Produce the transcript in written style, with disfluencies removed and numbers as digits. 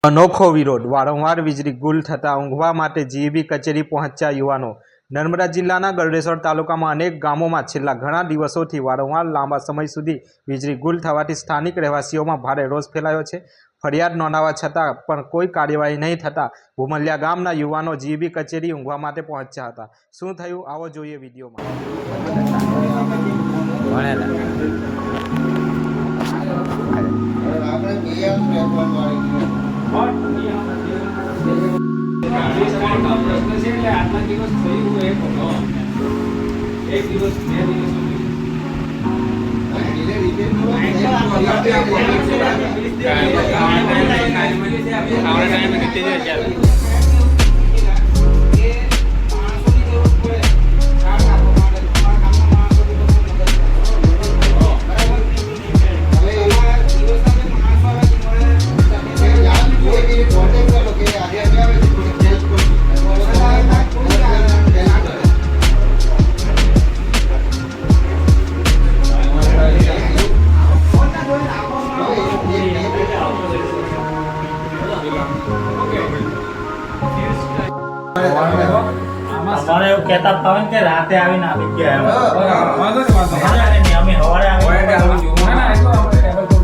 अनोखो विरोध वारंवार वीजળી ગુલ થતા ઊંઘવા માટે જીઈબી કચેરી પહોંચ્યા યુવાનો। નર્મદા જિલ્લાના ગળદેસર તાલુકામાં અનેક ગામોમાં છેલ્લા ઘણા દિવસોથી વારંવાર લાંબા સમય સુધી વીજળી ગુલ થવાથી સ્થાનિક રહેવાસીઓમાં ભારે રોષ ફેલાયો છે। ફરિયાદ નોંધાવા છતાં પણ કોઈ કાર્યવાહી નહીં થતાં ભૂમલિયા ગામના યુવાનો જીઈબી કચેરી ઊંઘવા માટે પહોંચ્યા હતા। શું થયું આવો જોઈએ વિડીયોમાં। हमारे वो कहता था कि राते आवी ना अभी क्या है हमारे नहीं हमें हमारे आवी